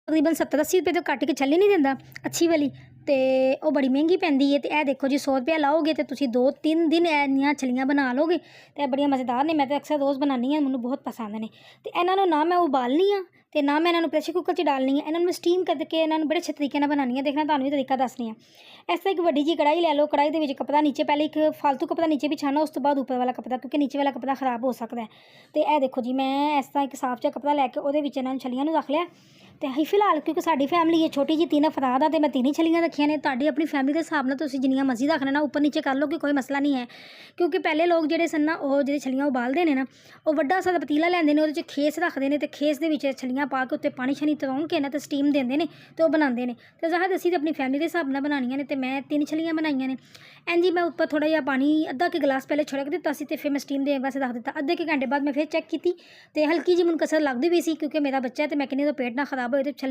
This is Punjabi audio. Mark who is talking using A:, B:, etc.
A: ਤਕਰੀਬਨ 70-80 ਰੁਪਏ ਤੋਂ ਘੱਟ ਕੇ ਛੱਲੀ ਨਹੀਂ ਦਿੰਦਾ ਅੱਛੀ ਵਾਲੀ, ਅਤੇ ਉਹ ਬੜੀ ਮਹਿੰਗੀ ਪੈਂਦੀ ਹੈ। ਅਤੇ ਇਹ ਦੇਖੋ ਜੀ 100 ਰੁਪਇਆ ਲਾਓਗੇ ਅਤੇ ਤੁਸੀਂ 2-3 ਦਿਨ ਇੰਨੀਆਂ ਛੱਲੀਆਂ ਬਣਾ ਲਓਗੇ, ਅਤੇ ਇਹ ਬੜੀਆਂ ਮਜ਼ੇਦਾਰ ਨੇ। ਮੈਂ ਤਾਂ ਅਕਸਰ ਰੋਜ਼ ਬਣਾਉਂਦੀ ਹਾਂ, ਮੈਨੂੰ ਬਹੁਤ ਪਸੰਦ ਨੇ। ਅਤੇ ਇਹਨਾਂ ਨੂੰ ਨਾ ਮੈਂ ਉਬਾਲਣੀ ਆ ਅਤੇ ਨਾ ਮੈਂ ਇਹਨਾਂ ਨੂੰ ਪ੍ਰੈਸ਼ਰ ਕੁੱਕਰ 'ਚ ਡਾਲਣੀ ਆ, ਇਹਨਾਂ ਨੂੰ ਮੈਂ ਸਟੀਮ ਕਰਕੇ ਇਹਨਾਂ ਨੂੰ ਬੜੇ ਅੱਛੇ ਤਰੀਕੇ ਨਾਲ ਬਣਾਉਂਦੀ ਹਾਂ। ਦੇਖਣਾ ਤੁਹਾਨੂੰ ਵੀ ਤਰੀਕਾ ਦੱਸਣੀ ਆ। ਇਸ ਤਰ੍ਹਾਂ ਇੱਕ ਵੱਡੀ ਜਿਹੀ ਕੜਾਹੀ ਲੈ ਲਓ, ਕੜਾਹੀ ਦੇ ਵਿੱਚ ਕੱਪੜਾ ਨੀਚੇ, ਪਹਿਲੇ ਇੱਕ ਫਾਲਤੂ ਕੱਪੜਾ ਨੀਚੇ ਵਿਛਾਉਣਾ, ਉਸ ਤੋਂ ਬਾਅਦ ਉੱਪਰ ਵਾਲਾ ਕੱਪੜਾ, ਕਿਉਂਕਿ ਨੀਚੇ ਵਾਲਾ ਕੱਪੜਾ ਖਰਾਬ ਹੋ ਸਕਦਾ ਹੈ। ਅਤੇ ਇਹ ਦੇਖੋ ਜੀ ਮੈਂ ਇਸ ਤਰ੍ਹਾਂ ਇੱਕ ਸਾਫ਼ ਜਿਹਾ ਕੱਪੜਾ ਲੈ ਕੇ ਉਹਦੇ ਵਿੱਚ ਇਹਨਾਂ ਨੂੰ ਛੱਲੀਆਂ ਨੂੰ ਰੱਖ ਲਿਆ। ਅਤੇ ਅਸੀਂ ਫਿਲਹਾਲ ਕਿਉਂਕਿ ਸਾਡੀ ਫੈਮਿਲੀ ਹੈ ਛੋਟੀ ਜਿਹੀ, 3 ਅਫਰਾਦ ਆ, ਅਤੇ ਮੈਂ 3 ਹੀ ਛੱਲੀਆਂ ਰੱਖੀਆਂ ਨੇ। ਤੁਹਾਡੀ ਆਪਣੀ ਫੈਮਿਲੀ ਦੇ ਹਿਸਾਬ ਨਾਲ ਤੁਸੀਂ ਜਿੰਨੀਆਂ ਮਰਜ਼ੀ ਰੱਖ ਲੈਣਾ, ਉੱਪਰ ਨੀਚੇ ਕਰ ਲਓ ਕਿ ਕੋਈ ਮਸਲਾ ਨਹੀਂ ਹੈ। ਕਿਉਂਕਿ ਪਹਿਲੇ ਲੋਕ ਜਿਹੜੇ ਸਨ ਨਾ, ਉਹ ਜਿਹੜੇ ਛੱਲੀਆਂ ਉਬਾਲਦੇ ਨੇ ਨਾ, ਉਹ ਵੱਡਾ ਸਾਰਾ ਪਤੀਲਾ ਲੈਂਦੇ ਨੇ, ਉਹਦੇ 'ਚ ਖੇਸ ਰੱਖਦੇ ਨੇ, ਅਤੇ ਖੇਸ ਦੇ ਵਿੱਚ ਛੱਲੀਆਂ ਪਾ ਕੇ ਉੱਤੇ ਪਾਣੀ ਛਣੀ ਤਰੋਣ ਕੇ ਨਾ ਅਤੇ ਸਟੀਮ ਦਿੰਦੇ ਨੇ, ਅਤੇ ਉਹ ਬਣਾਉਂਦੇ ਨੇ। ਅਤੇ ਜ਼ਾਹਿਰ ਅਸੀਂ ਤਾਂ ਆਪਣੀ ਫੈਮਿਲੀ ਦੇ ਹਿਸਾਬ ਨਾਲ ਬਣਾਉਣੀਆਂ ਨੇ, ਅਤੇ ਮੈਂ 3 ਛੱਲੀਆਂ ਬਣਾਈਆਂ ਨੇ। ਇੰਝ ਹੀ ਮੈਂ ਉੱਪਰ ਥੋੜ੍ਹਾ ਜਿਹਾ ਪਾਣੀ ਅੱਧਾ ਕੁ ਗਲਾਸ ਪਹਿਲੇ ਛਿੜਕ ਦਿੱਤਾ ਸੀ, ਅਤੇ ਫਿਰ ਮੈਂ ਸਟੀਮ ਦੇਣ ਵਾਸਤੇ ਰੱਖ ਦਿੱਤਾ। ਅੱਧੇ ਕੁ ਘੰਟੇ ਬਾਅਦ ਮੈਂ ਫਿਰ ਚੈੱਕ ਕੀਤੀ, ਅਤੇ ਹਲਕੀ ਜਿਹੀ ਮੈਨੂੰ ਕਸਰ ਲੱਗਦੀ ਵੀ ਸੀ, ਕਿਉਂਕਿ ਮੇਰਾ ਬੱਚਾ ਹੈ ਅਤੇ ਮੈਂ ਕਹਿੰਦੀ ਉਹਦਾ ਪੇਟ ਨਾ ਖਰਾਬ ਹੋਏ, ਅਤੇ ਛੱਲੀ